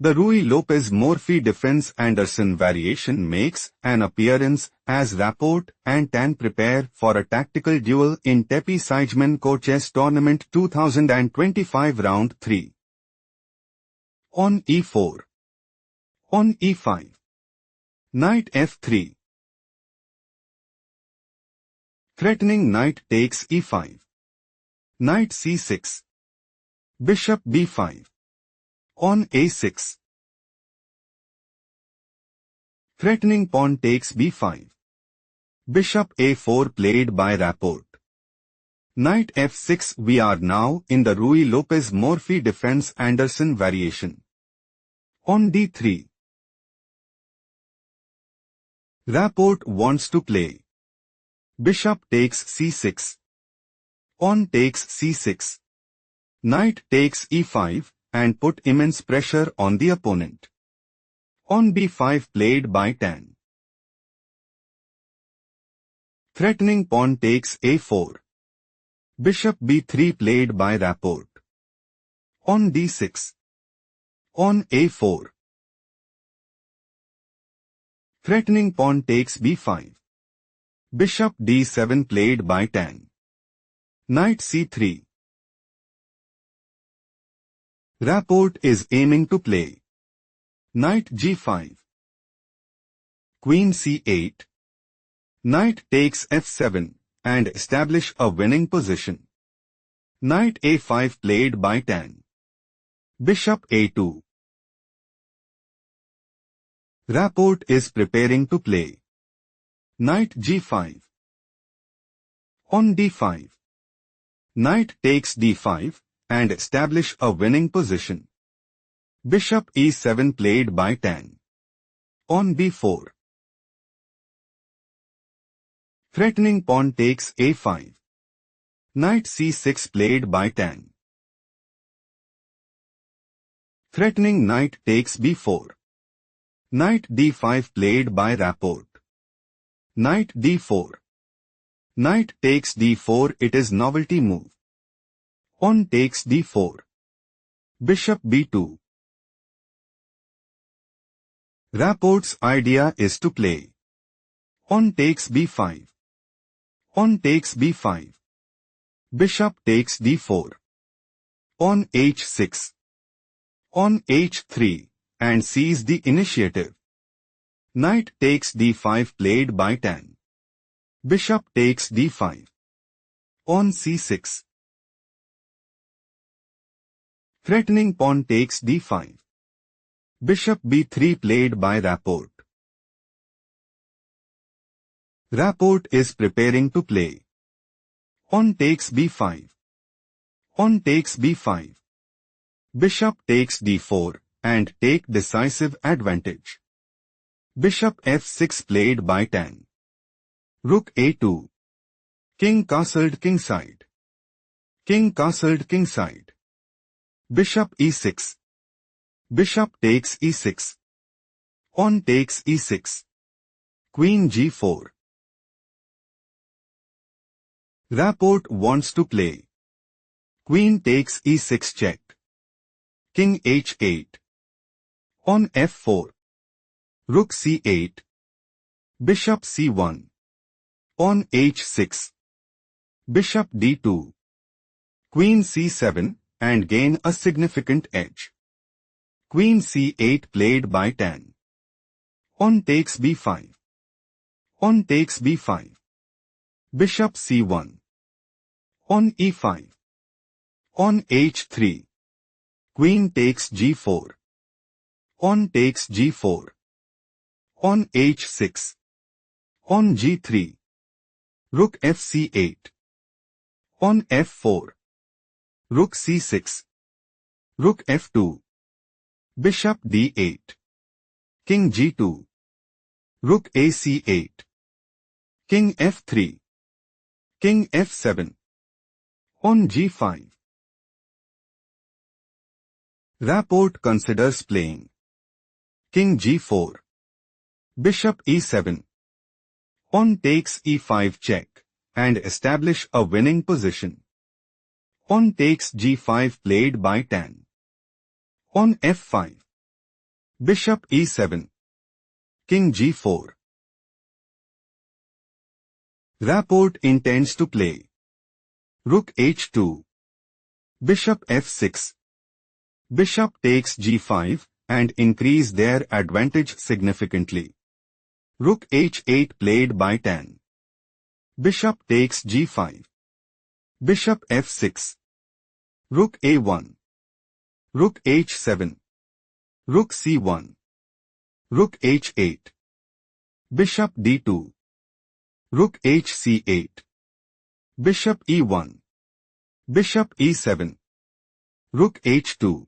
The Ruy-Lopez-Murphy defense-Anderson variation makes an appearance as Rapport and Tan prepare for a tactical duel in Tepe Sigeman Co-Chess Tournament 2025 Round 3. On e4. On e5. Knight f3. Threatening knight takes e5. Knight c6. Bishop b5. On a6. Threatening pawn takes b5. Bishop a4 played by Rapport. Knight f6. We are now in the Ruy-Lopez-Murphy defense-Anderson variation. On d3. Rapport wants to play. Bishop takes c6. Pawn takes c6. Knight takes e5 and put immense pressure on the opponent. On b5 played by Tan. Threatening pawn takes a4. Bishop b3 played by Rapport. On d6. On a4. Threatening pawn takes b5. Bishop d7 played by Tan. Knight c3. Rapport is aiming to play. Knight g5. Queen c8. Knight takes f7 and establish a winning position. Knight a5 played by Tan. Bishop a2. Rapport is preparing to play. Knight g5. On d5. Knight takes d5 and establish a winning position. Bishop e7 played by Tan. On b4. Threatening pawn takes a5. Knight c6 played by Tan. Threatening knight takes b4. Knight d5 played by Rapport. Knight d4. Knight takes d4. It is novelty move. Pawn takes d4. Bishop b2. Rapport's idea is to play. Pawn takes b5. Pawn takes b5. Bishop takes d4. Pawn h6. On h3 and seize the initiative. Knight takes d5 played by Tan. Bishop takes d5. On c6. Threatening pawn takes d5. Bishop b3 played by Rapport. Rapport is preparing to play. Pawn takes b5. Pawn takes b5. Bishop takes d4 and take decisive advantage. Bishop f6 played by Tan. Rook a2. King castled kingside. King castled kingside. Bishop e6. Bishop takes e6. Pawn takes e6. Queen g4. Rapport wants to play. Queen takes e6 check. King h8. On f4. Rook c8. Bishop c1. On h6. Bishop d2. Queen c7 and gain a significant edge. Queen c8 played by Tan. Pawn takes b5. Pawn takes b5. Bishop c1. On e5. On h3. Queen takes g4. Pawn takes g4. On h6. On g3. Rook fc8. On f4. Rook c6. Rook f2. Bishop d8. King g2. Rook ac8. King f3. King f7. On g5. Rapport considers playing. King g4. Bishop e7. Pawn takes e5 check and establish a winning position. Pawn takes g5 played by Tan. On f5. Bishop e7. King g4. Rapport intends to play rook h2. Bishop f6. Bishop takes g5 and increase their advantage significantly. Rook h8 played by Tan. Bishop takes g5. Bishop f6. Rook a1. Rook h7. Rook c1. Rook h8. Bishop d2. Rook hc8. Bishop e1. Bishop e7. Rook h2.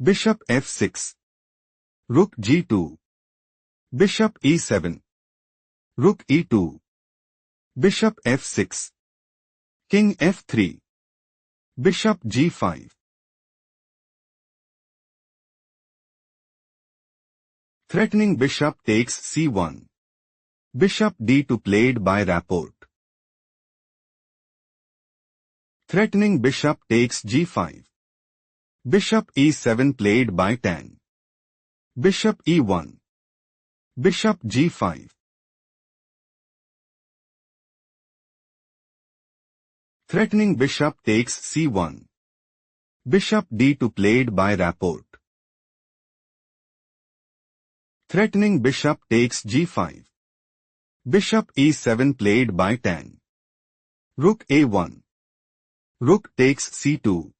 Bishop f6. Rook g2. Bishop e7. Rook e2. Bishop f6. King f3. Bishop g5. Threatening bishop takes c1. Bishop d2 played by Rapport. Threatening bishop takes g5. Bishop e7 played by Tan. Bishop e1. Bishop g5. Threatening bishop takes c1. Bishop d2 played by Rapport. Threatening bishop takes g5. Bishop e7 played by Tan. Rook a1. Rook takes c2.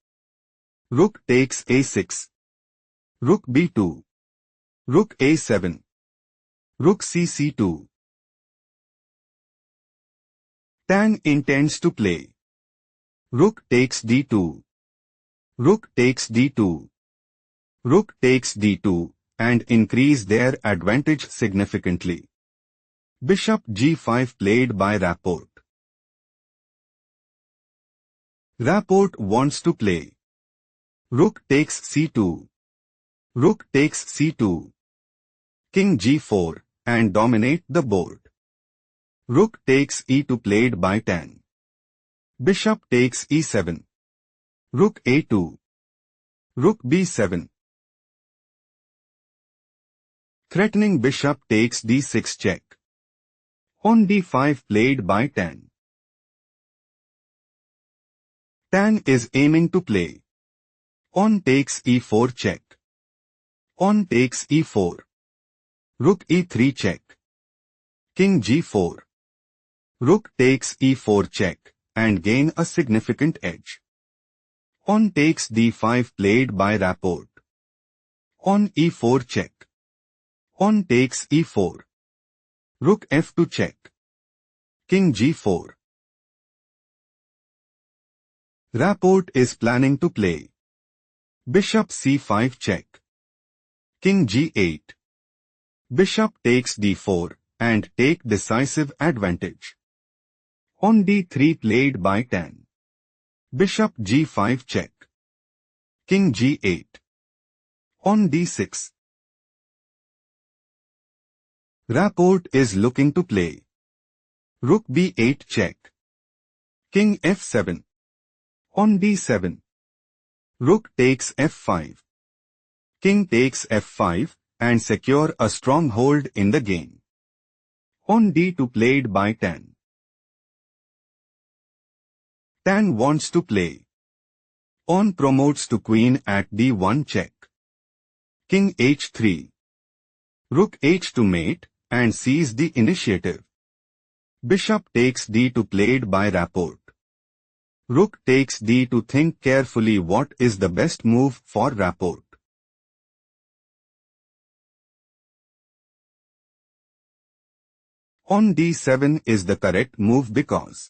Rook takes a6. Rook b2. Rook a7. Rook cc2. Tan intends to play rook takes d2. Rook takes d2. Rook takes d2 and increase their advantage significantly. Bishop g5 played by Rapport. Rapport wants to play rook takes c2. Rook takes c2. King g4 and dominate the board. Rook takes e2 played by Tan. Bishop takes e7. Rook a2. Rook b7. Threatening bishop takes d6 check. On d5 played by Tan. Tan is aiming to play on takes e4 check. On takes e4. Rook e3 check. King g4. Rook takes e4 check and gain a significant edge. On takes d5 played by Rapport. On e4 check. On takes e4. Rook f2 check. King g4. Rapport is planning to play bishop c5 check. King g8. Bishop takes d4 and take decisive advantage. On d3 played by Tan. Bishop g5 check. King g8. On d6. Rapport is looking to play rook b8 check. King f7. On d7. Rook takes f5. King takes f5 and secure a stronghold in the game. On d2 played by Tan. Tan wants to play on promotes to queen at d1 check. King h3. Rook h2 mate and seize the initiative. Bishop takes d2 played by Rapport. Rook takes d2. Think carefully what is the best move for Rapport. On d7 is the correct move because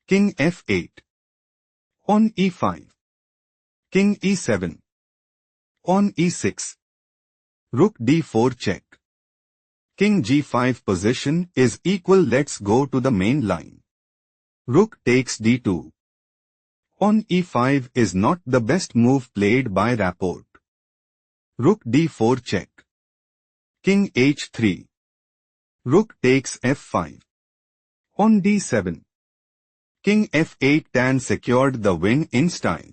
King f8. On e5. King e7. On e6. Rook d4 check. King g5 position is equal. Let's go to the main line. Rook takes d2. On e5 is not the best move played by Rapport. Rook d4 check. King h3. Rook takes f5. On d7. King f8 tan secured the win in style.